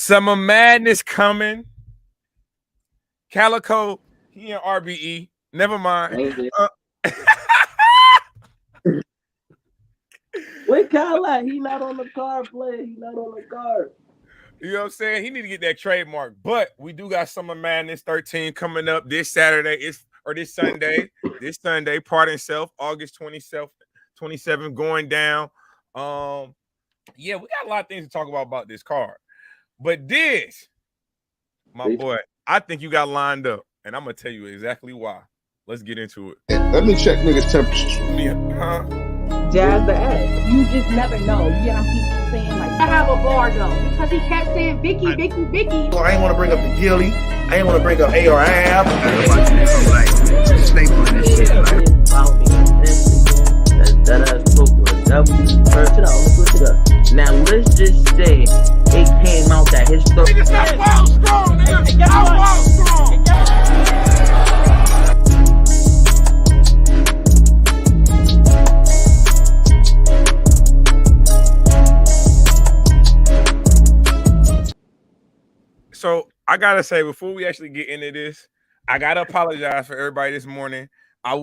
Summer Madness coming. Calico, he in RBE. Never mind. Wait, Kyle at? He not on the card play. He not on the card. You know what I'm saying? He need to get that trademark. But we do got Summer Madness 13 coming up this Saturday. This Sunday. This Sunday, Pardon Self, August 27th, going down. Yeah, we got a lot of things to talk about this card. But this, my boy, I think you got lined up. And I'm gonna tell you exactly why. Let's get into it. Let me check niggas' temperatures. Jazz the ass. You just never know. You get on people saying like, I have a bar though, because he kept saying Vicky. I ain't want to bring up the Gilly. I ain't want to bring up ARAB. Staple in this shit. That spoke to a W. Search it out. Let's switch it up. Now let's just say it came out that his story. Nigga, stop wild strong, nigga. I'm wild strong. So I gotta say, before we actually get into this, I gotta apologize for everybody this morning. I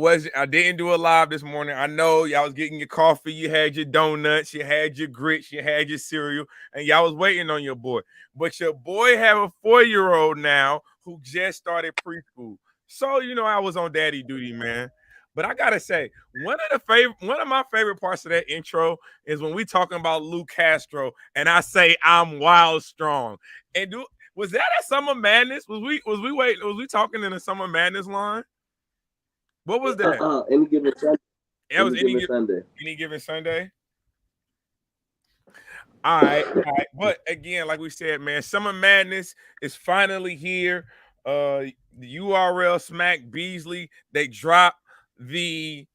didn't do a live this morning. I know y'all was getting your coffee, you had your donuts, you had your grits, you had your cereal, and y'all was waiting on your boy. But your boy have a 4-year-old now who just started preschool. So I was on daddy duty, man. But I gotta say, one of my favorite parts of that intro is when we talking about Lou Castro, and I say I'm wild strong. And was that a Summer Madness? Was we talking in a Summer Madness line? What was that? Any given Sunday. That was any given Sunday. All right. But again, like we said, man, Summer Madness is finally here. The URL Smack Beasley, they dropped the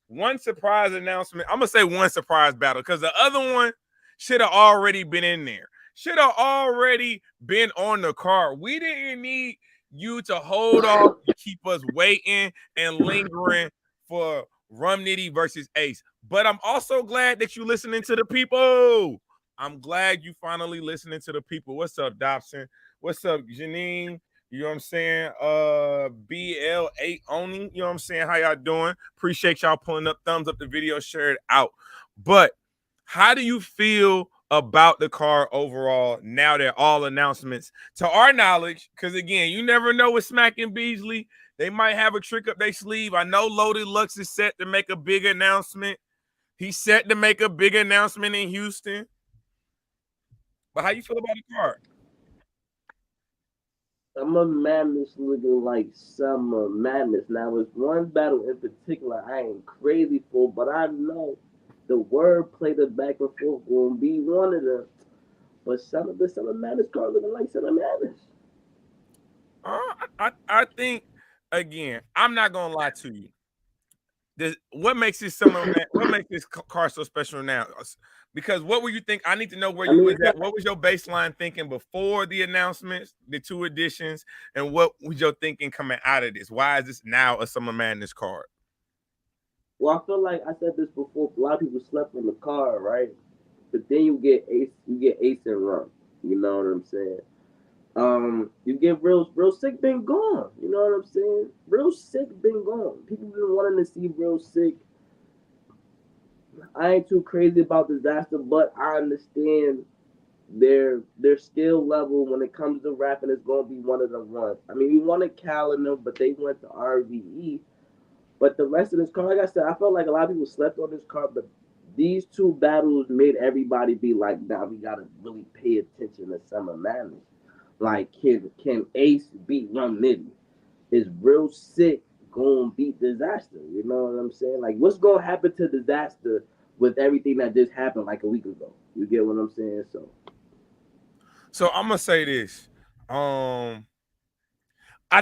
one surprise announcement. I'm gonna say one surprise battle because the other one should have already been in there. Should have already been on the card. We didn't need you to hold off to keep us waiting and lingering for Rum Nitty versus Ace. But I'm also glad that you listening to the people. I'm glad you finally listening to the people. What's up, Dobson? What's up, Janine? You know what I'm saying? BL8 owning. You know what I'm saying? How y'all doing? Appreciate y'all pulling up. Thumbs up the video, share it out. But how do you feel about the card overall now that all announcements, to our knowledge, because again, you never know with Smack and Beasley, they might have a trick up their sleeve. I know Loaded Lux is set to make a big announcement. He's set to make a big announcement in Houston. But how you feel about the card? Summer Madness looking like Summer Madness. Now, it's one battle in particular I ain't crazy for, but I know the word play the back and forth will be one of them. But the Summer Madness card looking like Summer Madness. I think, again, I'm not gonna lie to you. What makes this card so special now? Because what were you think? I need to know where you was at. What was your baseline thinking before the announcements, the 2 editions, and what was your thinking coming out of this? Why is this now a Summer Madness card? Well, I feel like I said this before. A lot of people slept on the card, right? But then you get Ace and Rum. You know what I'm saying? You get Real Sick been gone. You know what I'm saying? Real Sick been gone. People been wanting to see Real Sick. I ain't too crazy about Disaster, but I understand their skill level when it comes to rapping is going to be one of the ones. I mean, we wanted Cal in them, but they went to RVE. But the rest of this card, like I said, I felt like a lot of people slept on this card, but these 2 battles made everybody be like, nah, we got to really pay attention to Summer Madness. Like, can Ace beat Rum Nitty? Is Real Sick going to beat Disaster? You know what I'm saying? Like, what's going to happen to Disaster with everything that just happened like a week ago? You get what I'm saying? So I'm going to say this. I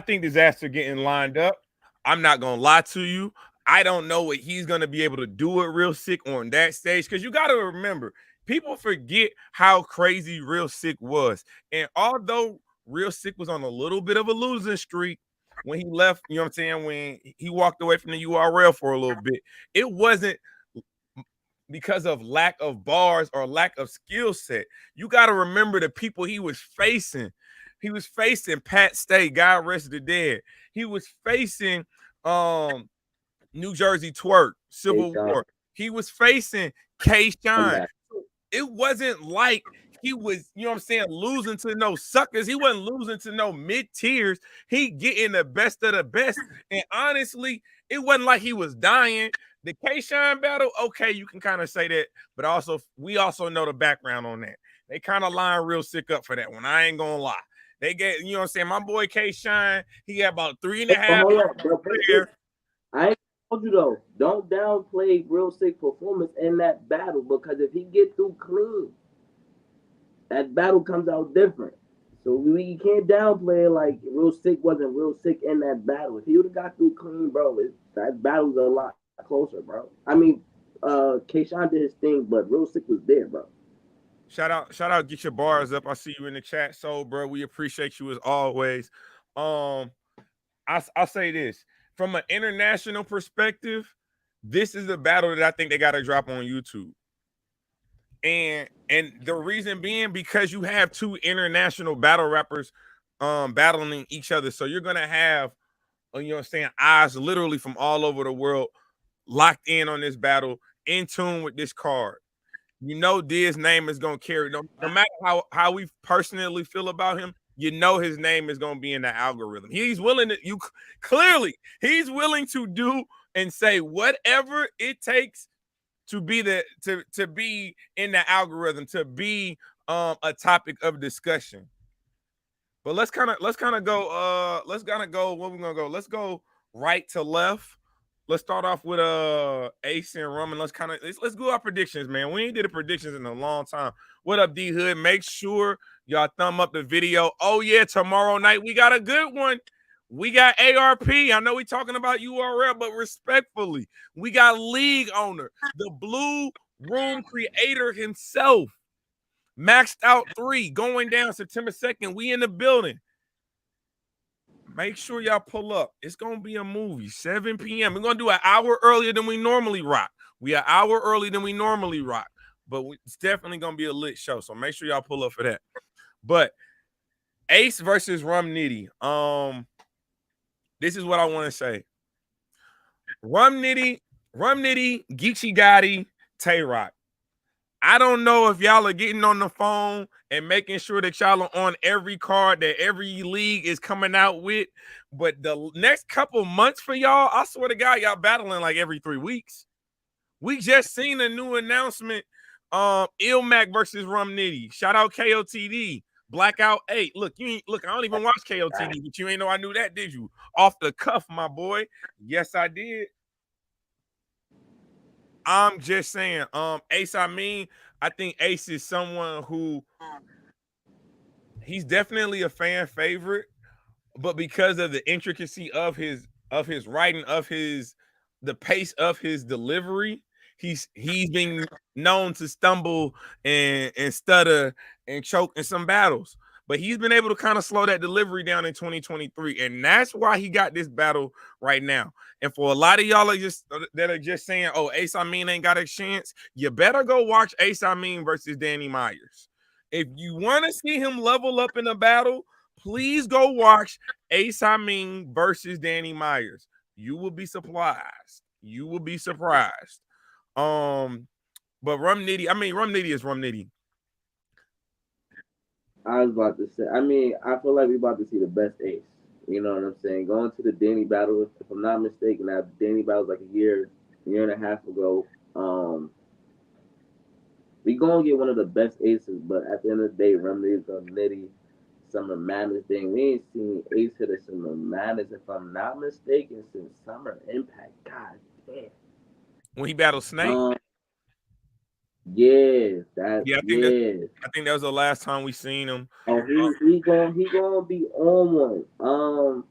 think Disaster getting lined up. I'm not going to lie to you. I don't know what he's going to be able to do with Real Sick on that stage. Because you got to remember, people forget how crazy Real Sick was. And although Real Sick was on a little bit of a losing streak when he left, you know what I'm saying, when he walked away from the URL for a little bit, it wasn't because of lack of bars or lack of skill set. You got to remember the people he was facing. He was facing Pat Stay, God rest the dead. He was facing New Jersey Twerk, Civil War. He was facing K-Shine. It wasn't like he was, you know what I'm saying, losing to no suckers. He wasn't losing to no mid-tiers. He getting the best of the best. And honestly, it wasn't like he was dying. The K-Shine battle, okay, you can kind of say that, but also we also know the background on that. They kind of line real sick up for that one. I ain't gonna lie. They get, you know what I'm saying? My boy K-Shine, he had about 3.5. I ain't told you though, don't downplay Real Sick performance in that battle, because if he get through clean, that battle comes out different. So we can't downplay it like Real Sick wasn't Real Sick in that battle. If he would have got through clean, bro, that battle's a lot closer, bro. I mean, K-Shine did his thing, but Real Sick was there, bro. Shout out, get your bars up. I see you in the chat. So, bro, we appreciate you as always. I'll say this. From an international perspective, this is a battle that I think they got to drop on YouTube. And the reason being because you have two international battle rappers battling each other. So you're going to have, you know what I'm saying, eyes literally from all over the world locked in on this battle, in tune with this card. You know Diz's name is going to carry. No matter how we personally feel about him, you know his name is going to be in the algorithm. He's willing to, he's willing to do and say whatever it takes to be to be in the algorithm, to be a topic of discussion. But let's kind of go where we're gonna go. Let's go right to left. Let's start off with Ace and Rum, and let's do our predictions, man. We ain't did the predictions in a long time. What up, D Hood? Make sure y'all thumb up the video. Oh yeah, tomorrow night we got a good one. We got ARP. I know we talking about URL, but respectfully, we got league owner, the Blue Room creator himself. Maxed Out 3 going down September 2nd. We in the building. Make sure y'all pull up. It's going to be a movie, 7 p.m. We're going to do an hour earlier than we normally rock. We are an hour earlier than we normally rock, but it's definitely going to be a lit show. So make sure y'all pull up for that. But Ace versus Rum Nitty. This is what I want to say. Rum Nitty, Geechee Gotti, Tay Rock. I don't know if y'all are getting on the phone and making sure that y'all are on every card that every league is coming out with, but the next couple months for y'all, I swear to God, y'all battling like every 3 weeks. We just seen a new announcement, Ilmac versus Rum Nitty. Shout out KOTD. Blackout 8. Look, I don't even watch KOTD, but you ain't know I knew that, did you? Off the cuff, my boy. Yes, I did. I'm just saying, Ace, I think Ace is someone who he's definitely a fan favorite, but because of the intricacy of his writing, the pace of his delivery, he's been known to stumble and stutter and choke in some battles. But he's been able to kind of slow that delivery down in 2023. And that's why he got this battle right now. And for a lot of y'all that are just saying, oh, Ace Amin ain't got a chance, you better go watch Ace Amin versus Danny Myers. If you want to see him level up in a battle, please go watch Ace Amin versus Danny Myers. You will be surprised. You will be surprised. But Rum Nitty is Rum Nitty. I was about to say, I feel like we're about to see the best Ace. You know what I'm saying? Going to the Danny battle, if I'm not mistaken, that Danny battle was like a year and a half ago. We gonna get one of the best Aces, but at the end of the day, Rum Nitty's gonna Nitty Summer Madness thing. We ain't seen Ace hit a Summer Madness, if I'm not mistaken, since Summer Impact. God damn. When he battled Snake? I think that was the last time we seen him. Oh, he gonna be on one.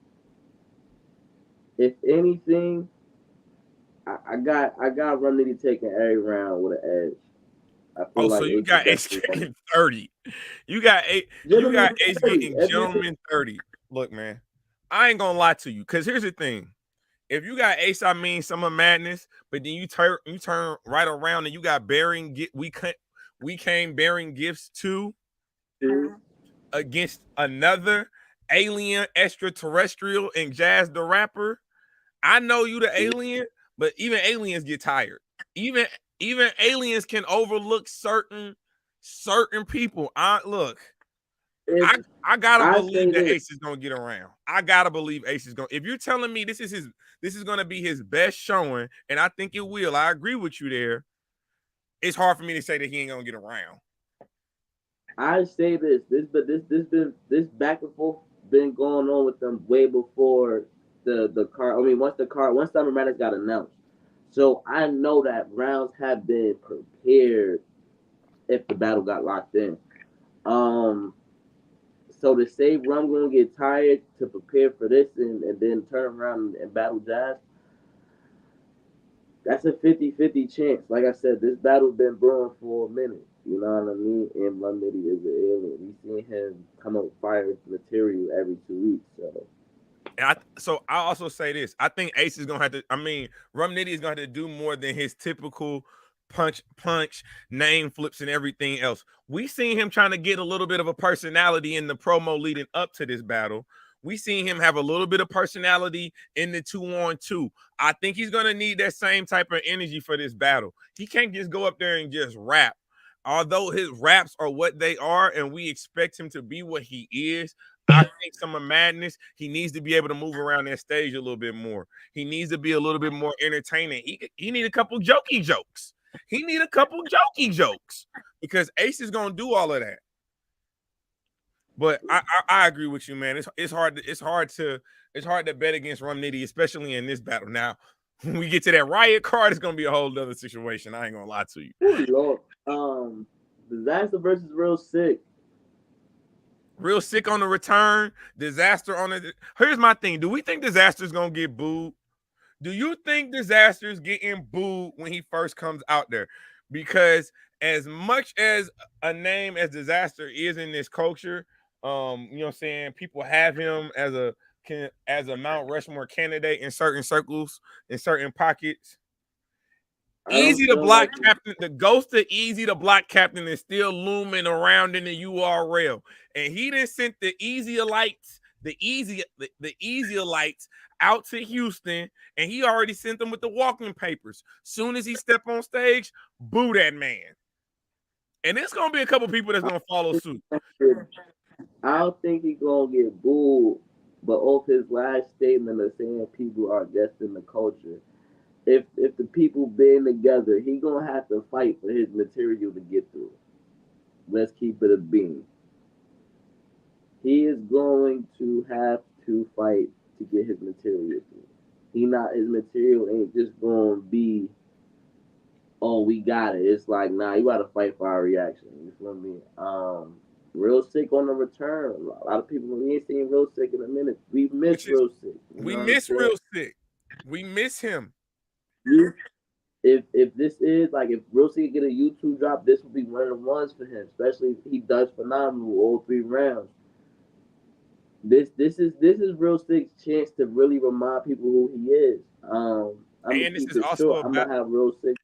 If anything, I got Rum Nitty taking every round with an edge. So you got Ace getting 30. You got Ace getting gentleman 30. Look, man, I ain't gonna lie to you, because here's the thing. if you got Ace, I mean Summer Madness, but then you turn right around and you got we came bearing gifts too against another alien extraterrestrial and Jazz the Rapper. I know you the alien, but even aliens get tired. Even aliens can overlook certain people. I gotta believe that Ace is gonna get around. I gotta believe Ace is gonna. If you're telling me this is gonna be his best showing, and I think it will. I agree with you there. It's hard for me to say that he ain't gonna get around. I say this back and forth been going on with them way before the card. I mean, once Summer Madness got announced, so I know that rounds have been prepared if the battle got locked in. So to say Rum gonna get tired to prepare for this and then turn around and battle Jazz, that's a 50-50 chance. Like I said, this battle's been brewing for a minute. You know what I mean? And Rum Nitty is an alien. We seen him come up with fire material every 2 weeks. So I also say this. I think Ace is gonna have to. I mean, Rum Nitty is gonna have to do more than his typical punch, name flips, and everything else. We seen him trying to get a little bit of a personality in the promo leading up to this battle. We seen him have a little bit of personality in the 2-on-2. I think he's gonna need that same type of energy for this battle. He can't just go up there and just rap. Although his raps are what they are, and we expect him to be what he is, I think Summer Madness, he needs to be able to move around that stage a little bit more. He needs to be a little bit more entertaining. He need a couple jokey jokes. Because Ace is gonna do all of that. But I agree with you, man. It's hard to bet against Rum Nitty, especially in this battle. Now, when we get to that Riot card, it's gonna be a whole other situation. I ain't gonna lie to you. Lord. Disaster versus Real Sick. Real Sick on the return. Disaster on the. Here's my thing. Do we think Disaster's gonna get booed? Do you think Disaster's getting booed when he first comes out there? Because as much as a name as Disaster is in this culture, you know what I'm saying, people have him as a Mount Rushmore candidate in certain circles, in certain pockets. Easy the Block Captain, the ghost of Easy the Block Captain is still looming around in the URL, and he done sent the Easylites out to Houston, and he already sent them with the walking papers. Soon as he step on stage, boo that man. And it's gonna be a couple people that's gonna follow suit. I don't think he's gonna get booed, but off his last statement of saying people are just in the culture. If the people band together, he gonna have to fight for his material to get through. Let's keep it a beam. He is going to have to fight to get his material through. His material ain't just gonna be, oh, we got it. It's like, nah, you gotta fight for our reaction. You feel me? Real Sick on the return. A lot of people, we ain't seen Real Sick in a minute. We miss Real Sick. We miss Real Sick. We miss him. If this is like, if Real Sick get a YouTube drop, this will be one of the ones for him, especially if he does phenomenal all 3 rounds. This is Real Sick's chance to really remind people who he is. I'm gonna have Real Sick.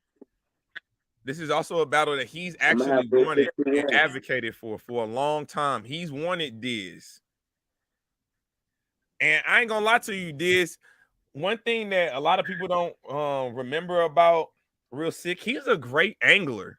This is also a battle that he's actually wanted and advocated for a long time. He's wanted Diz. And I ain't gonna lie to you, Diz. One thing that a lot of people don't remember about Real Sick, he's a great angler.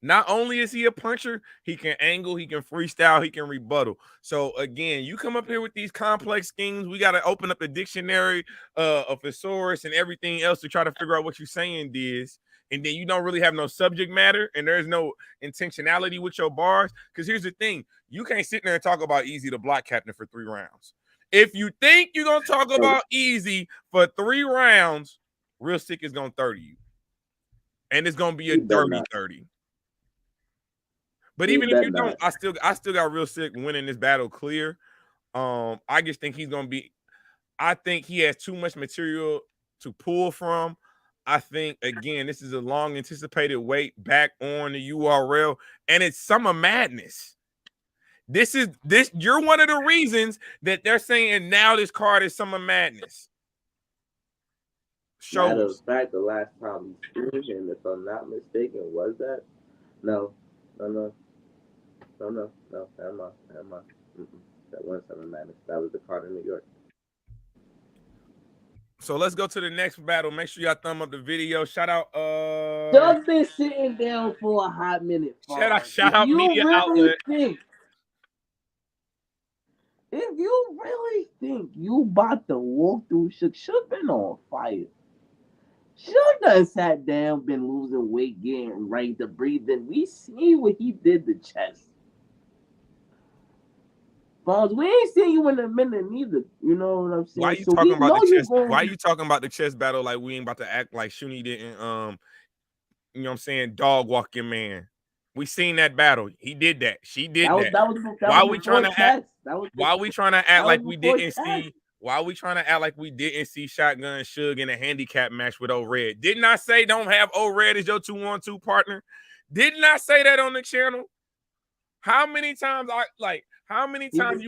Not only is he a puncher, he can angle, he can freestyle, he can rebuttal. So again, you come up here with these complex schemes, we got to open up the dictionary of thesaurus and everything else to try to figure out what you're saying, Diz. And then you don't really have no subject matter, and there's no intentionality with your bars. Because here's the thing, you can't sit there and talk about Easy the Block Captain for 3 rounds. If you think you're gonna talk about Easy for 3 rounds, Real Sick is gonna 30 you. And it's gonna be a dirty 30. But even if you don't, I still got Real Sick winning this battle clear. I just think he's gonna be. I think he has too much material to pull from. I think again, this is a long anticipated wait back on the URL, and it's Summer Madness. You're one of the reasons that they're saying now this card is Summer Madness. Matter of Shows. fact, the last time we seen him, if I'm not mistaken, was that? No. Never mind. That wasn't Summer Madness. That was the card in New York. So let's go to the next battle. Make sure y'all thumb up the video. Shout out Doug been sitting down for a hot minute. Shout out Media Outlet. If you really think you about to walk through Shook been on fire. Shook done sat down, been losing weight, getting ready to breathe in. We see what he did to Chess. Fonz, we ain't seen you in a minute neither. You know what I'm saying? Why are you talking about the chess? Why are you talking about the chess battle like we ain't about to act like Shuni didn't you know what I'm saying, dog walking man? We seen that battle. He did that. She did that. Why we trying to act? Why we trying to act like we didn't see? Why we trying to act like we didn't see Shotgun Suge in a handicap match with O-Red? Didn't I say don't have O-Red as your 2-on-2 partner? Didn't I say that on the channel? How many times you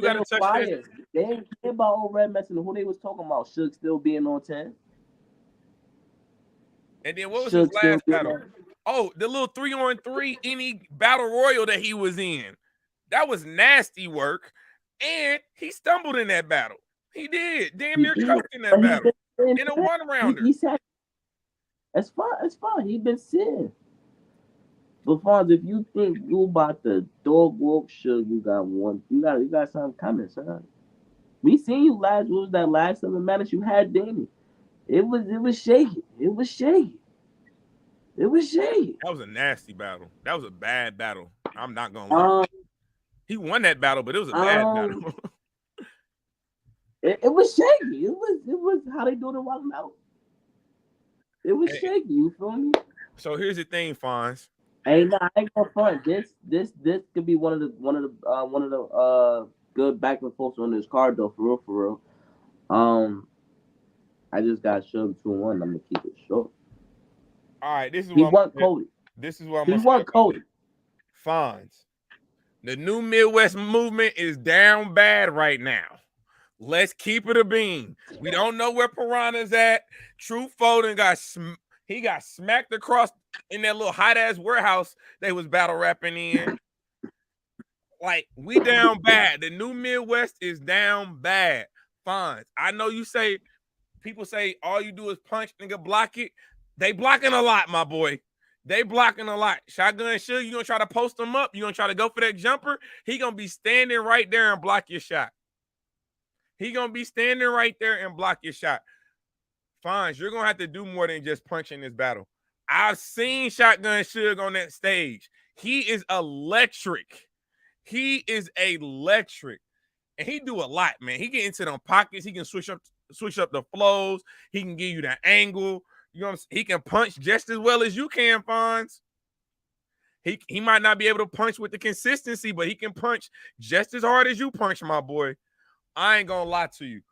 gotta touch this? They ain't care about O-Red messing who they was talking about. Suge still being on 10. And then what was his last battle? Oh, the little 3-on-3 any battle royal that he was in. That was nasty work. And he stumbled in that battle. He did. Damn near choked in that battle. In a one-rounder. He said, that's fine. He been sitting. But Fonz, if you think you about to dog walk Suge, you got something coming, son. We seen you last. What was that last Summer Madness you had, Danny? It was shaky. It was shaky. That was a nasty battle. That was a bad battle. I'm not gonna lie. He won that battle, but it was a bad battle. It was shaky. It was how they do the walking out. It was shaky. You feel me? So here's the thing, Fonz. I ain't gonna front. This could be one of the good back and forth on this card though, for real. I just got Suge 2-1. I'm gonna keep it short. All right, this is he won Cody. This is what he won Cody. Fonz. The new Midwest movement is down bad right now. Let's keep it a bean. We don't know where Piranha's at. Truth Foden got smacked across in that little hot ass warehouse they was battle rapping in. Like, we down bad. The new Midwest is down bad. Fonz. I know people say all you do is punch, nigga, block it. They blocking a lot, my boy. They blocking a lot. Shotgun Suge, you gonna try to post him up? You gonna try to go for that jumper? He gonna be standing right there and block your shot. He gonna be standing right there and block your shot. Fonz, you're gonna have to do more than just punch in this battle. I've seen Shotgun Suge on that stage. He is electric. He is electric. And he do a lot, man. He get into them pockets. He can switch up the flows. He can give you the angle. You know what I'm saying? He can punch just as well as you can, Fonz. He might not be able to punch with the consistency, but he can punch just as hard as you punch, my boy. I ain't gonna lie to you.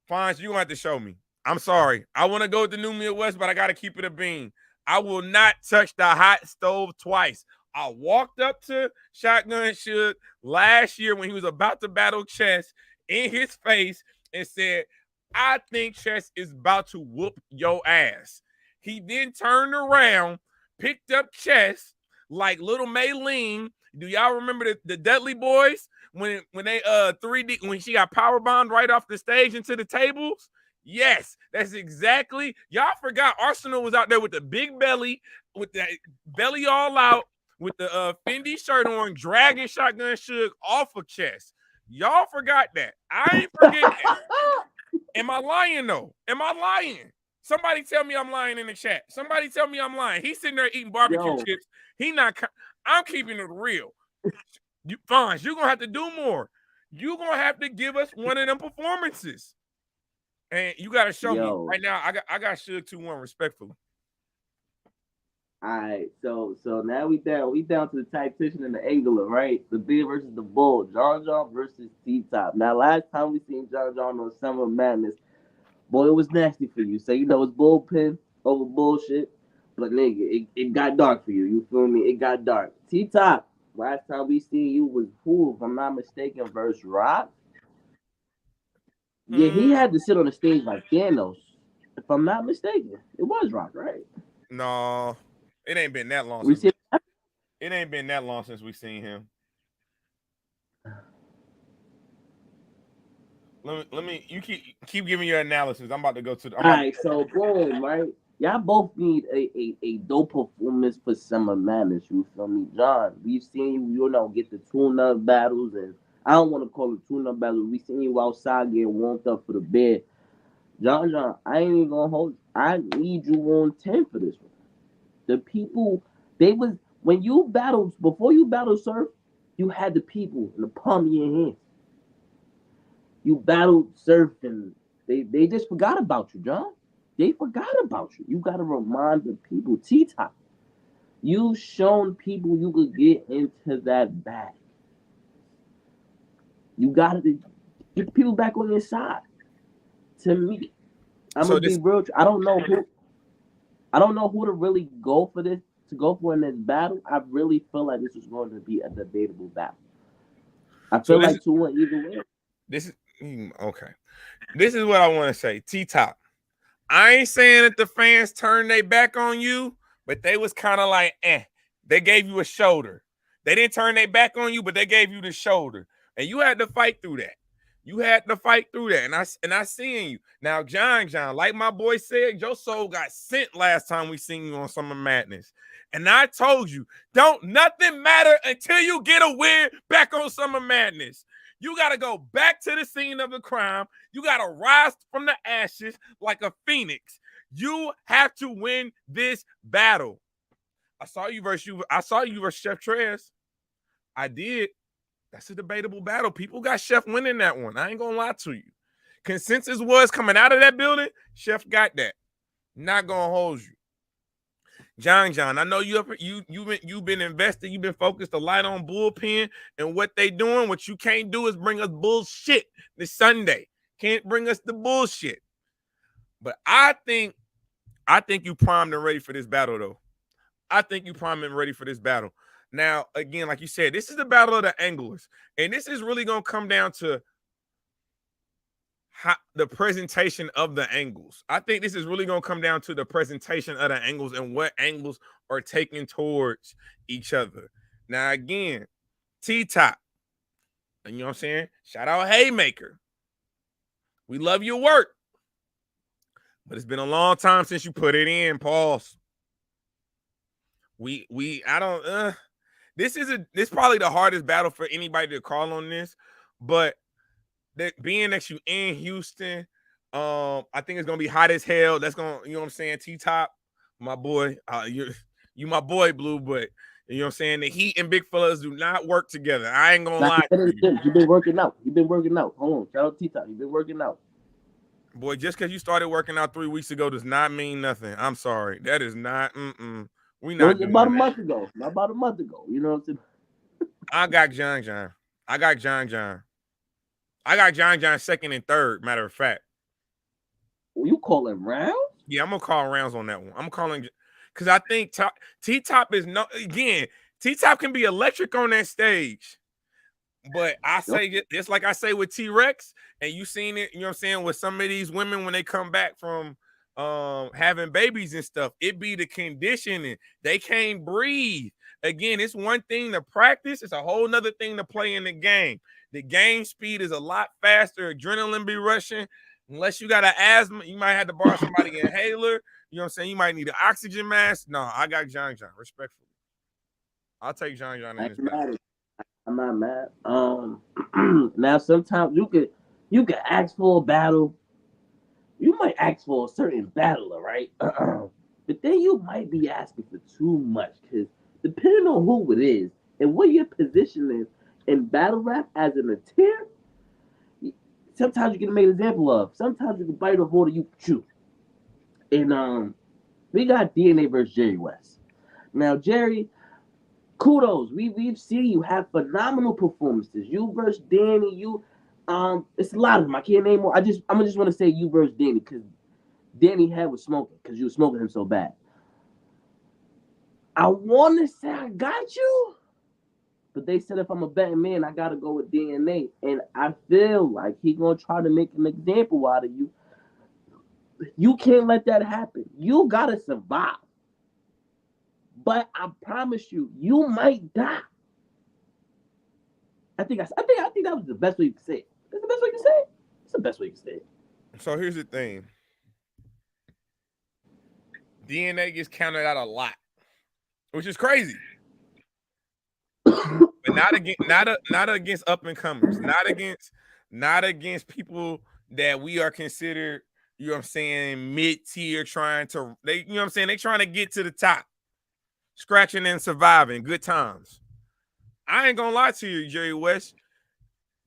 Fonz, you're gonna have to show me. I'm sorry. I want to go with the new Midwest, but I got to keep it a bean. I will not touch the hot stove twice. I walked up to Shotgun Suge last year when he was about to battle Chess in his face and said, I think Chess is about to whoop your ass. He then turned around, picked up Chess like little Maylene. Do y'all remember the Dudley Boys when they 3D when she got power bombed right off the stage into the tables? Yes, that's exactly. Y'all forgot Arsenal was out there with the big belly, with that belly all out, with the Fendi shirt on, dragging Shotgun Suge off of Chess. Y'all forgot that. I ain't forgetting that. Am I lying though? Am I lying? Somebody tell me I'm lying in the chat. Somebody tell me I'm lying. He's sitting there eating barbecue chips. I'm keeping it real. Fonz, you're gonna have to do more. You're gonna have to give us one of them performances. And you gotta show me right now. I got Suge 2-1 respectfully. All right, so now we down to the tactician and the angler, right? The Bear versus the Bull, John versus T-Top. Now, last time we seen John on Summer Madness, boy, it was nasty for you. So you know it's bullpen over bullshit, but nigga, it got dark for you. You feel me? It got dark. T-Top last time we seen you was who, if I'm not mistaken, versus Rock. Yeah, he had to sit on the stage like Thanos. If I'm not mistaken, it was Rock, right? No, it ain't been that long. We see. It ain't been that long since we seen him. Let me. You keep giving your analysis. I'm about to go to. All right, so boom, right? Y'all both need a dope performance for Summer Madness. You feel me, John? We've seen you, get the tune-up battles, and I don't want to call it tune-up battles. We seen you outside getting warmed up for the bed. John, I ain't even gonna hold. I need you on 10 for this one. The people, when you battled before you battled Surf, you had the people in the palm of your hands. You battled Surf, and they just forgot about you, John. They forgot about you. You gotta remind the people, T-Top. You shown people you could get into that bag. You gotta get people back on your side. To me, I'm gonna be real. I don't know who to really go for this. To go for in this battle, I really feel like this is going to be a debatable battle. I feel like 2-1 either way. This is okay. This is what I want to say. T-Top. I ain't saying that the fans turned their back on you, but they was kind of like, They gave you a shoulder. They didn't turn their back on you, but they gave you the shoulder. And you had to fight through that. And I seen you. Now, John, like my boy said, your soul got sent last time we seen you on Summer Madness. And I told you, don't nothing matter until you get a win back on Summer Madness. You got to go back to the scene of the crime. You got to rise from the ashes like a phoenix. You have to win this battle. I saw you versus Chef Trez. I did. That's a debatable battle. People got Chef winning that one. I ain't going to lie to you. Consensus was coming out of that building, Chef got that. Not going to hold you. John, I know you've been invested. You've been focused a lot on bullpen and what they doing. What you can't do is bring us bullshit this Sunday. Can't bring us the bullshit. But I think you primed and ready for this battle, though. I think you primed and ready for this battle. Now, again, like you said, this is the battle of the anglers. And this is really going to come down to the presentation of the angles. I think this is really going to come down to the presentation of the angles and what angles are taken towards each other. Now, again, T-Top. And you know what I'm saying? Shout out Haymaker. We love your work. But it's been a long time since you put it in. Pause. This is probably the hardest battle for anybody to call on this, but being that you in Houston, I think it's gonna be hot as hell. That's gonna, you know what I'm saying, T-Top, my boy, you my boy, Blue, but you know what I'm saying, the Heat and big fellas do not work together. I ain't gonna lie. You've been working out. Hold on, shout out T-Top. You've been working out. Boy, just because you started working out 3 weeks ago does not mean nothing. I'm sorry. That is not. We not about a month ago. Not about a month ago. You know what I'm saying? I got John. I got John second and third, matter of fact. Well, you calling rounds? Yeah, I'm going to call rounds on that one. I'm calling because I think T-Top is T-Top can be electric on that stage. But I say, just like I say with T-Rex, and you seen it, you know what I'm saying, with some of these women when they come back from having babies and stuff, it be the conditioning. They can't breathe. Again, it's one thing to practice. It's a whole nother thing to play in the game. The game speed is a lot faster. Adrenaline be rushing. Unless you got an asthma, you might have to borrow somebody an inhaler. You know what I'm saying? You might need an oxygen mask. No, I got John, respectfully. I'll take John in this battle. I'm not mad. Now sometimes you could ask for a battle. You might ask for a certain battler, right? But then you might be asking for too much, because depending on who it is and what your position is in battle rap as an attempt, sometimes you can make an example of. Sometimes you can bite off more than you can chew. And we got DNA versus Jerry West. Now, Jerry, kudos. We've seen you have phenomenal performances. You versus Danny, it's a lot of them. I can't name more. I just want to say you versus Danny, because Danny head was smoking, because you were smoking him so bad. I want to say I got you, But they said if I'm a betting man, I gotta go with DNA. And I feel like he gonna try to make an example out of you. You can't let that happen. You gotta survive. But I promise you, you might die. I think that was the best way you could say it. That's the best way you can say it. It's the best way you can say it. So here's the thing. DNA gets counted out a lot, which is crazy. But not against up and comers, not against people that we are considered, you know what I'm saying, mid-tier, trying to, they, you know what I'm saying, they trying to get to the top, scratching and surviving, good times. I ain't gonna lie to you, Jerry West.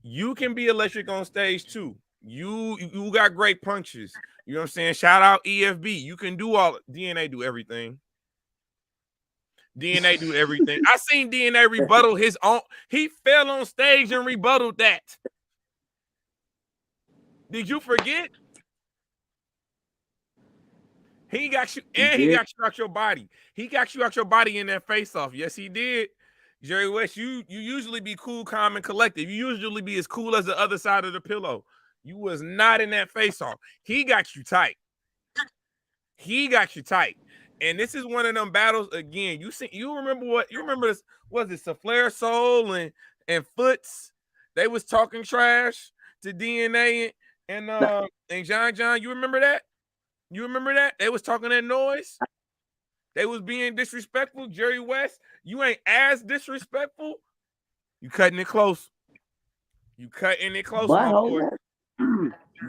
You can be electric on stage too. You got great punches. You know what I'm saying? Shout out EFB. You can do all. DNA do everything. DNA do everything. I seen DNA rebuttal his own. He fell on stage and rebutted that. Did you forget? He got you, and he got you out your body. He got you out your body in that face-off. Yes, he did. Jerry West, you usually be cool, calm, and collected. You usually be as cool as the other side of the pillow. You was not in that face-off. He got you tight. He got you tight. And this is one of them battles again. You remember this? Was it Flair Soul and Foots? They was talking trash to DNA and John. You remember that? You remember that? They was talking that noise. They was being disrespectful. Jerry West, you ain't as disrespectful. You cutting it close. You cutting it close, my boy.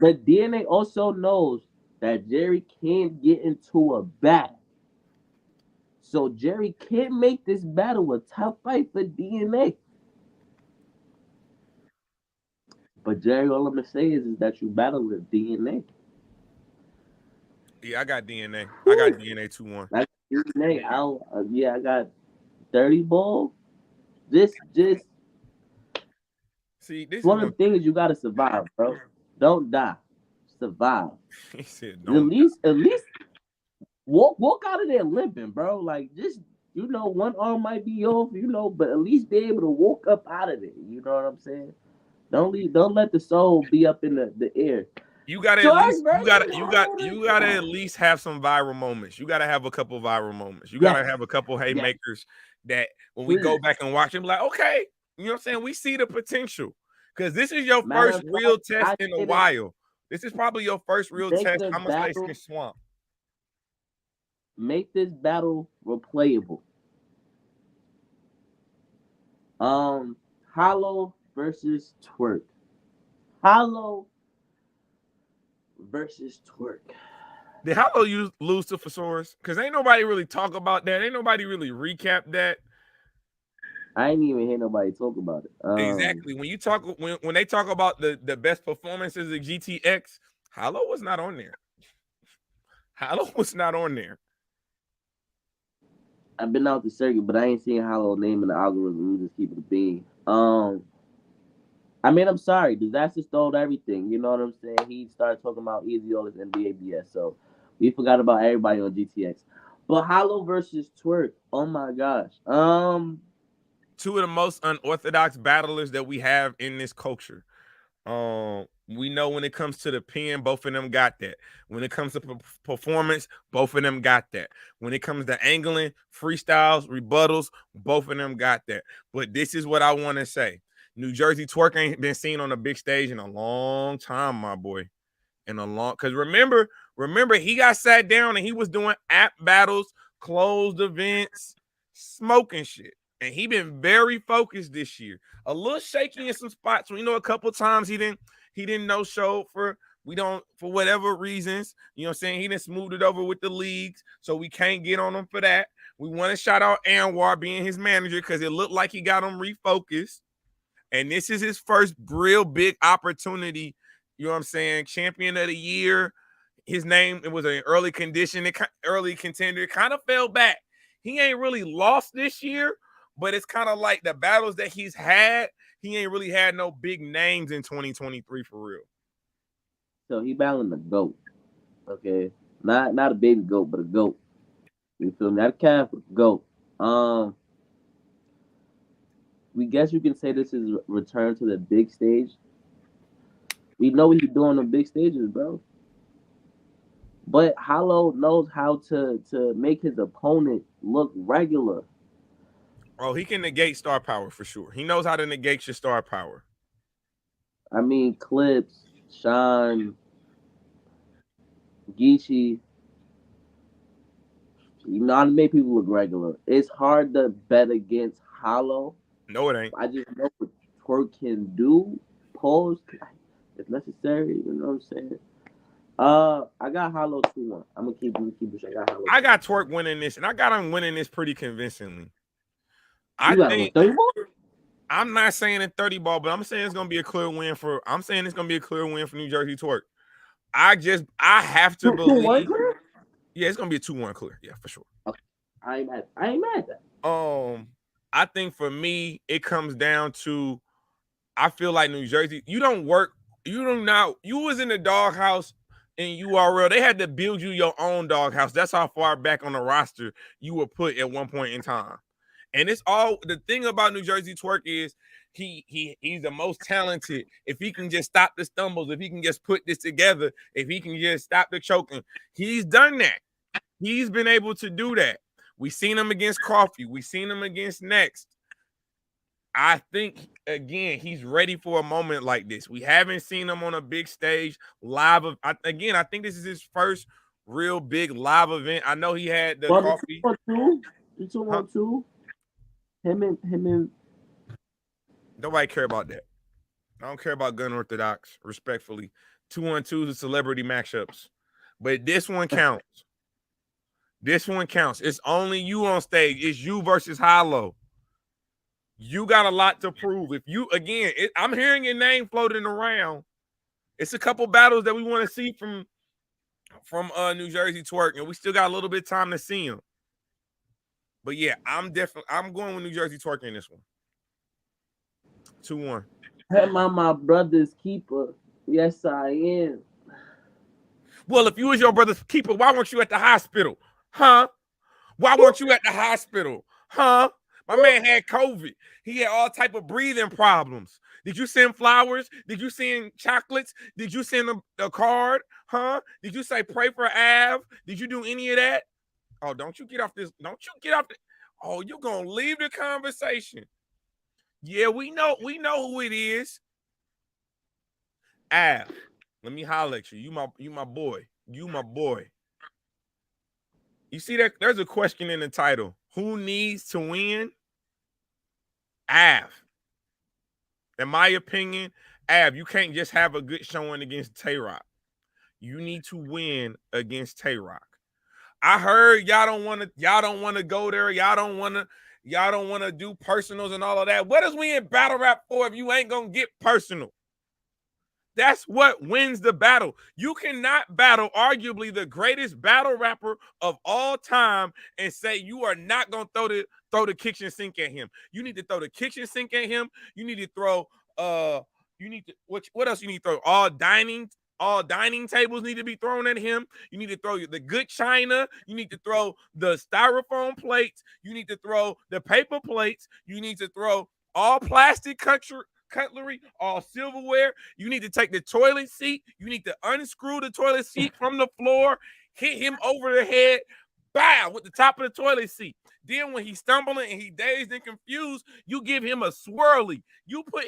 But DNA also knows that Jerry can't get into a battle. So Jerry can't make this battle a tough fight for DNA. But Jerry, all I'm gonna say is that you battle with DNA. Yeah, I got DNA. I got DNA 2-1. I got DNA. I got 30 ball. Just see, this one of the things you gotta survive, bro. Don't die. Survive. He said, at least walk out of there limping, bro. Like, just, one arm might be off, but at least be able to walk up out of there. You know what I'm saying? Don't let the soul be up in the air. You gotta at least have some viral moments. You gotta have a couple viral moments. You gotta have a couple haymakers that when we go back and watch them, like, okay, you know what I'm saying? We see the potential. Because this is your first real test in a while. This is probably your first real test. I'm gonna say Swamp. Make this battle replayable. Hollow versus Twerk. Hollow versus Twerk. Did Hollow lose to Thesaurus? Because ain't nobody really talk about that. Ain't nobody really recap that. I ain't even hear nobody talk about it. Exactly. When you talk, when they talk about the best performances of GTX, Hollow was not on there. Hollow was not on there. I've been out the circuit, but I ain't seen Hollow name in the algorithm. Let me just keep it a bean. I mean, I'm sorry. Disaster stole everything. You know what I'm saying? He started talking about Easy all this NBA BS. So we forgot about everybody on GTX. But Hollow versus Twerk. Oh my gosh. Two of the most unorthodox battlers that we have in this culture. We know when it comes to the pen, both of them got that. When it comes to performance, both of them got that. When it comes to angling, freestyles, rebuttals, both of them got that. But this is what I want to say. New Jersey Twerk ain't been seen on a big stage in a long time, my boy. Because remember, he got sat down and he was doing app battles, closed events, smoking shit. And he been very focused this year. A little shaky in some spots. We know a couple times he didn't no show for whatever reasons. You know what I'm saying? He didn't smooth it over with the leagues, so we can't get on him for that. We want to shout out Anwar being his manager because it looked like he got him refocused. And this is his first real big opportunity. You know what I'm saying? Champion of the year. His name, it was an early contender, kind of fell back. He ain't really lost this year, but it's kind of like the battles that he's had, he ain't really had no big names in 2023 for real. So he battling the GOAT. Okay. Not a baby goat, but a GOAT. You feel me? Not a calf, but a GOAT. we guess you can say this is return to the big stage. We know what he's doing on the big stages, bro. But Hollow knows how to make his opponent look regular. Oh, he can negate star power for sure. He knows how to negate your star power. I mean, Clips, Sean, Geechee, you know how to make people look regular. It's hard to bet against Hollow. No, it ain't. I just know what Twerk can do. Pause if necessary. You know what I'm saying? I got Hollow 2-1. I'm gonna keep it. I got Hollow. I got Twerk winning this, and I got him winning this pretty convincingly. You got think 30 ball? I'm not saying a 30 ball, but I'm saying it's gonna be a clear win for. I'm saying it's gonna be a clear win for New Jersey Twerk. I have to believe. Yeah, it's gonna be a 2-1 clear. Yeah, for sure. Okay. I ain't mad at that. I think for me, it comes down to I feel like New Jersey, you was in the doghouse in URL. They had to build you your own doghouse. That's how far back on the roster you were put at one point in time. And it's all the thing about New Jersey Twerk is he's the most talented. If he can just stop the stumbles, if he can just put this together, if he can just stop the choking, he's done that. He's been able to do that. We seen him against Coffee. We seen him against Next. I think again he's ready for a moment like this. We haven't seen him on a big stage live. I think this is his first real big live event. I know he had the Coffee. 2-1-2. Him and. Nobody care about that. I don't care about Gun Orthodox, respectfully. 2-1-2s are celebrity matchups. But this one counts. This one counts. It's only you on stage. It's you versus Hollow. You got a lot to prove. If you, again, I'm hearing your name floating around. It's a couple battles that we want to see from New Jersey Twerk, and we still got a little bit of time to see him. But yeah, I'm going with New Jersey Twerk in this one. 2-1. Am I my brother's keeper? Yes, I am. Well, if you was your brother's keeper, why weren't you at the hospital? Huh? Why weren't you at the hospital? Huh? My man had COVID. He had all type of breathing problems. Did you send flowers? Did you send chocolates? Did you send a card? Huh? Did you say pray for Av? Did you do any of that? Oh, don't you get off this. Don't you get off the. Oh, you're going to leave the conversation. Yeah, we know who it is. Av, let me holler at you. You my boy. You my boy. You see that? There's a question in the title. Who needs to win? Av. In my opinion, Av, you can't just have a good showing against Tay-Rock. You need to win against Tay-Rock. I heard y'all don't want to go there. Y'all don't want to do personals and all of that. What is we in battle rap for if you ain't gonna get personal? That's what wins the battle. You cannot battle arguably the greatest battle rapper of all time and say you are not gonna throw the kitchen sink at him. You need to throw the kitchen sink at him. You need to throw what else you need to throw? All dining tables need to be thrown at him. You need to throw the good china. You need to throw the styrofoam plates. You need to throw the paper plates. You need to throw all plastic cutlery, all silverware. You need to take the toilet seat. You need to unscrew the toilet seat from the floor, hit him over the head, bow, with the top of the toilet seat. Then when he's stumbling and he dazed and confused, you give him a swirly. You put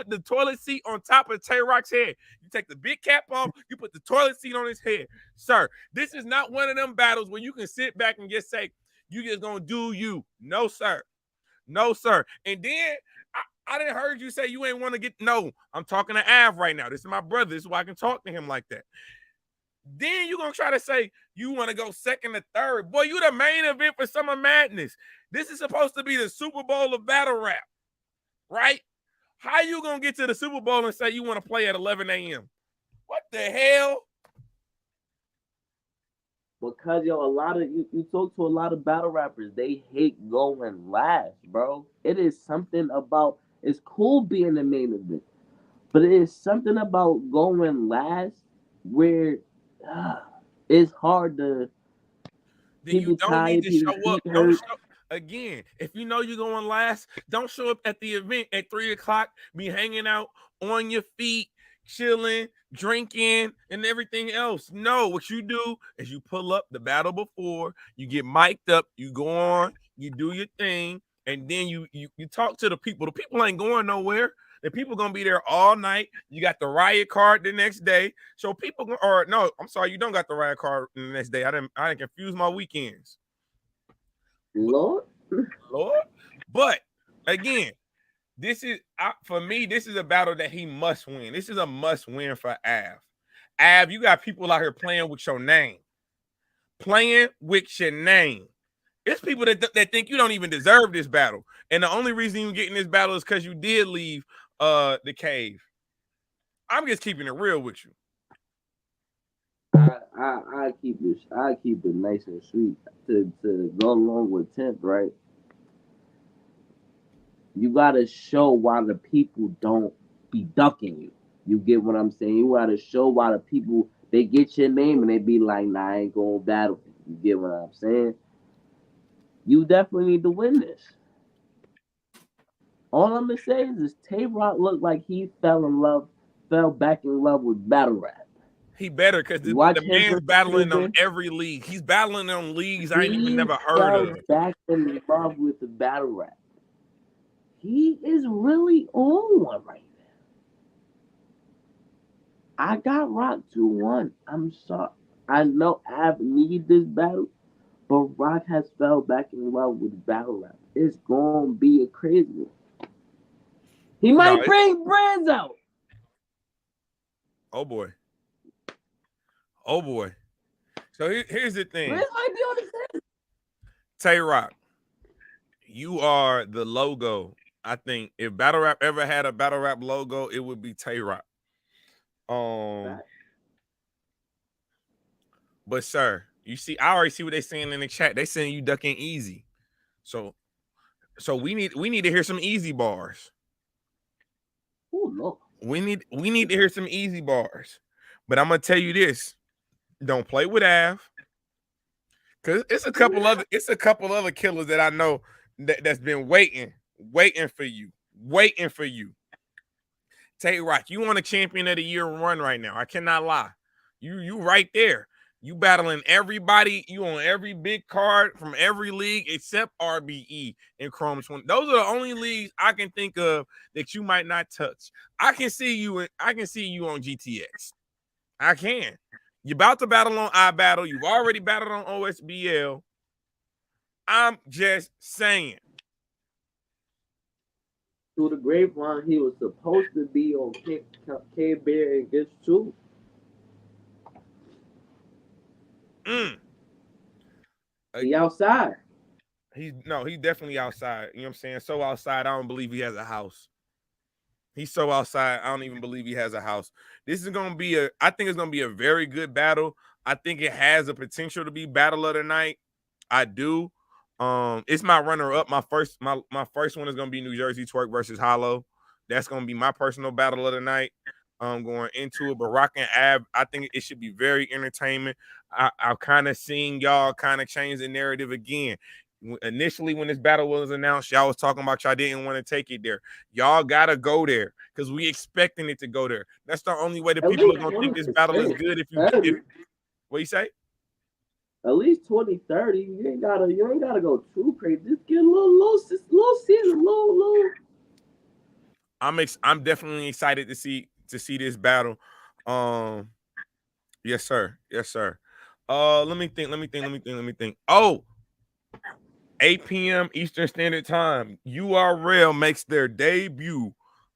the toilet seat on top of Tay-Rock's head. You take the big cap off, you put the toilet seat on his head. Sir, this is not one of them battles where you can sit back and just say, you just gonna do you. No, sir. No, sir. And then I didn't heard you say you ain't want to get, no, I'm talking to Av right now. This is my brother. This is why I can talk to him like that. Then you're going to try to say you want to go second or third. Boy, you the main event for Summer Madness. This is supposed to be the Super Bowl of battle rap, right? How you going to get to the Super Bowl and say you want to play at 11 a.m.? What the hell? Because, you talk to a lot of battle rappers. They hate going last, bro. It is something about, it's cool being the main event, but it is something about going last where it's hard to. Then you don't need to show up. Again, if you know you're going last, don't show up at the event at 3:00. Be hanging out on your feet, chilling, drinking, and everything else. No, what you do is you pull up the battle before, you get mic'd up, you go on, you do your thing, and then you talk to the people. The people ain't going nowhere. The people gonna be there all night. You got the riot card the next day, so people or no, I'm sorry, you don't got the riot card the next day. I didn't confuse my weekends. Lord. But again, this is for me. This is a battle that he must win. This is a must win for Av. Av, you got people out here playing with your name. Playing with your name. It's people that think you don't even deserve this battle. And the only reason you get in this battle is because you did leave the cave. I'm just keeping it real with you. I keep it nice and sweet to go along with 10th, right? You gotta show why the people don't be ducking you. You get what I'm saying? You gotta show why the people they get your name and they be like, nah, I ain't gonna battle. You get what I'm saying? You definitely need to win this. All I'm gonna say is Tay-Rock looked like he fell back in love with battle rap. He better because the man's battling on every league. He's battling on leagues I ain't even never heard of. Back in love with the battle rap. He is really on one right now. I got Rock 2-1. I'm sorry. I know Av need this battle, but Rock has fell back in love with battle rap. It's gonna be a crazy one. He might bring brands out. Oh boy. Oh boy. So here's the thing. Brands might be on the set. Tay-Rock, you are the logo. I think if battle rap ever had a battle rap logo, it would be Tay-Rock. But sir, you see, I already see what they're saying in the chat. They saying you ducking easy. So we need to hear some easy bars. Oh no. We need to hear some easy bars. But I'm gonna tell you this: don't play with Av, because it's a couple other killers that I know that's been waiting for you. Tay-Rock, you on a champion of the year run right now. I cannot lie. You right there. You battling everybody. You on every big card from every league except RBE and Chrome 20. Those are the only leagues I can think of that you might not touch. I can see you on GTX. I can. You're about to battle on iBattle. You've already battled on OSBL. I'm just saying. Through the grapevine, he was supposed to be on K-Bear and Gets 2. He outside. He's definitely outside. You know what I'm saying? So outside, I don't believe he has a house. He's so outside, I don't even believe he has a house. This is gonna be I think it's gonna be a very good battle. I think it has the potential to be battle of the night. I do. It's my runner-up. My first one is gonna be New Jersey Twerk versus Hollow. That's gonna be my personal battle of the night. Going into it, but Rock and Av, I think it should be very entertainment. I've kind of seen y'all kind of change the narrative again. Initially, when this battle was announced, y'all was talking about y'all didn't want to take it there. Y'all gotta go there because we expecting it to go there. That's the only way that people are gonna think this battle is good. What you say? At least 2030. You ain't gotta go too crazy. Just get a little season, little. I'm definitely excited to see this battle. Yes, sir. Let me think. Oh, 8 p.m. Eastern Standard Time. URL makes their debut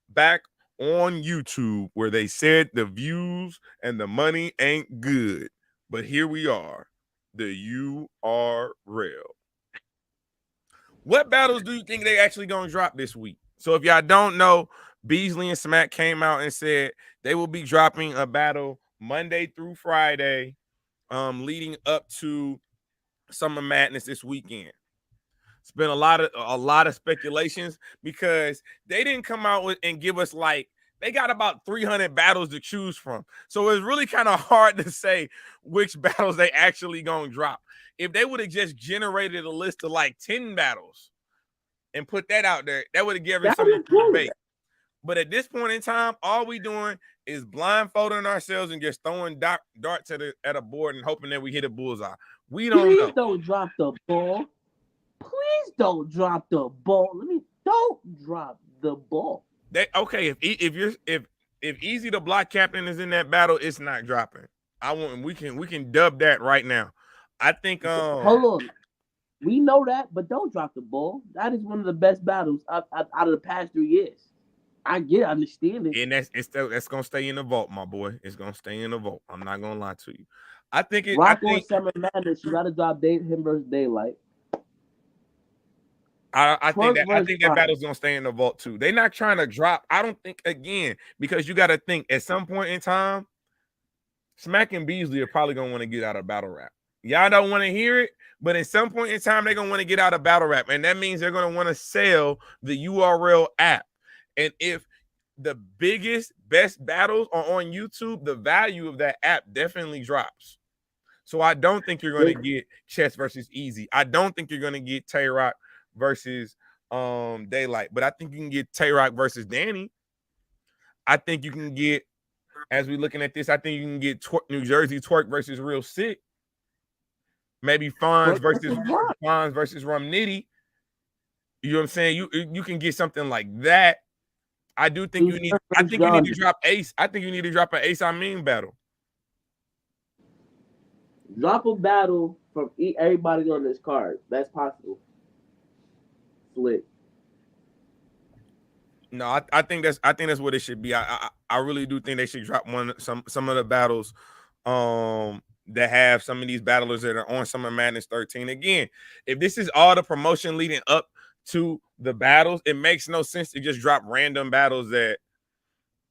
back on YouTube, where they said the views and the money ain't good. But here we are, the URL. What battles do you think they actually gonna drop this week? So if y'all don't know, Beasley and Smack came out and said they will be dropping a battle Monday through Friday, leading up to Summer Madness this weekend. It's been a lot of speculations because they didn't come out and give us like they got about 300 battles to choose from. So it's really kind of hard to say which battles they actually gonna drop. If they would have just generated a list of like 10 battles and put that out there, that would have given something to debate. But at this point in time, all we doing is blindfolding ourselves and just throwing darts at a board and hoping that we hit a bullseye. We don't know. Please don't drop the ball. Please don't drop the ball. Don't drop the ball. Okay, if Easy the block captain is in that battle, it's not dropping. We can dub that right now. I think hold on. We know that, but don't drop the ball. That is one of the best battles out of the past 3 years. I understand it. And that's gonna stay in the vault, my boy. It's gonna stay in the vault. I'm not gonna lie to you. I think on Summer Madness, you gotta drop him versus Daylight. I think that battle's gonna stay in the vault too. They're not trying to drop. I don't think, again, because you gotta think at some point in time, Smack and Beasley are probably gonna want to get out of battle rap. Y'all don't want to hear it, but at some point in time, they're gonna want to get out of battle rap, and that means they're gonna want to sell the URL app. And if the best battles are on YouTube, the value of that app definitely drops. So I don't think you're going to get Chess versus Easy. I don't think you're going to get Tay-Rock versus Daylight. But I think you can get Tay-Rock versus Danny. I think you can get, as we're looking at this, I think you can get New Jersey Twerk versus Real Sick. Maybe Fonz versus Rum Nitty. You know what I'm saying? You can get something like that. I do think you need to drop Ace. I think you need to drop an Ace Amin battle. Drop a battle from everybody on this card. That's possible. Slick. No, I think that's what it should be. I really do think they should drop some of the battles that have some of these battlers that are on Summer Madness 13. Again, if this is all the promotion leading up to the battles, it makes no sense to just drop random battles that,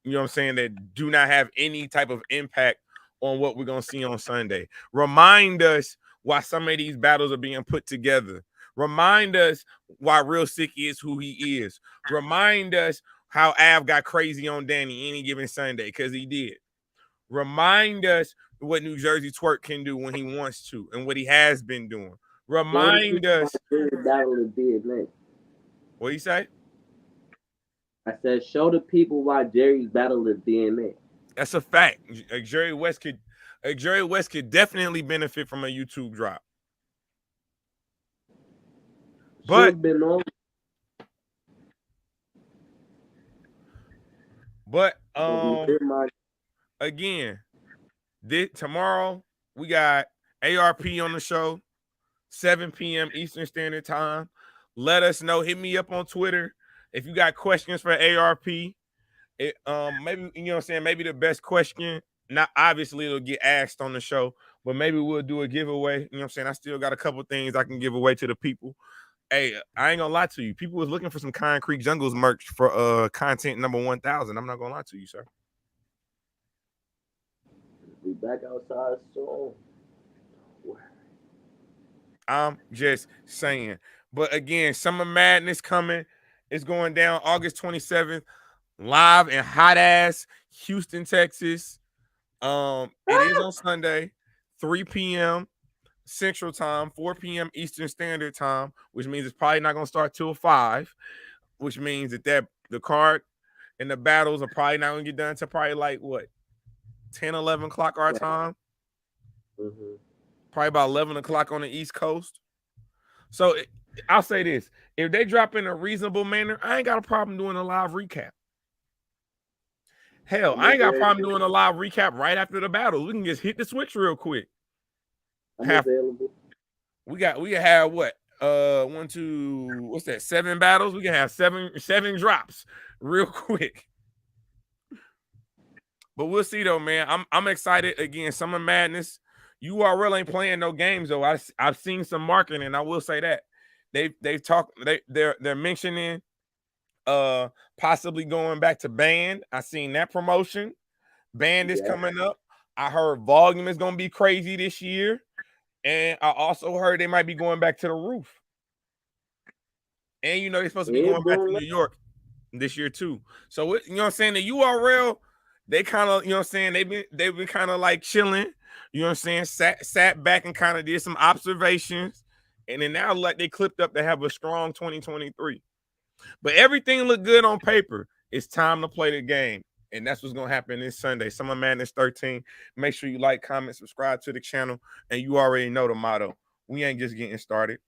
you know what I'm saying, that do not have any type of impact on what we're going to see on Sunday. Remind us why some of these battles are being put together. Remind us why Real Sick is who he is. Remind us how Av got crazy on Danny any given Sunday, because he did. Remind us what New Jersey Twerk can do when he wants to and what he has been doing. Remind us. What do you say? I said, show the people why Jerry's battle is DNA. That's a fact. Jerry West could definitely benefit from a YouTube drop. But again, tomorrow we got ARP on the show, 7 p.m. Eastern Standard Time. Let us know. Hit me up on Twitter if you got questions for ARP. Maybe, you know what I'm saying, maybe the best question, not obviously it'll get asked on the show, but maybe we'll do a giveaway. You know what I'm saying? I still got a couple things I can give away to the people. Hey, I ain't gonna lie to you. People was looking for some Concrete Jungles merch for content number 1000. I'm not gonna lie to you, sir. We back outside soon. I'm just saying. But again, Summer Madness coming. It's going down August 27th, live in hot ass Houston, Texas. It is on Sunday, 3 p.m. Central Time, 4 p.m. Eastern Standard Time, which means it's probably not gonna start till 5, which means that the card and the battles are probably not gonna get done until probably like what, 10, 11 o'clock our time. Mm-hmm. Probably about 11 o'clock on the East Coast. So I'll say this: if they drop in a reasonable manner, I ain't got a problem doing a live recap. Hell, I ain't got a problem doing a live recap right after the battle. We can just hit the switch real quick. Available. We have what? 1, 2, what's that? 7 battles. We can have seven drops real quick. But we'll see though, man. I'm excited. Again, Summer Madness. URL ain't playing no games though. I've seen some marketing, and I will say that they're mentioning possibly going back to Band. I seen that promotion. Band is coming up. I heard Volume is gonna be crazy this year, and I also heard they might be going back to the Roof. And they're supposed to be going back to New York. this year too. So you know what I'm saying? The URL, they kind of, you know what I'm saying, they've been kind of like chilling, you know what I'm saying, sat back and kind of did some observations, and then now like they clipped up to have a strong 2023. But everything looked good on paper. It's time to play the game. And that's what's going to happen this Sunday. Summer Madness 13. Make sure you like, comment, subscribe to the channel. And you already know the motto. We ain't just getting started.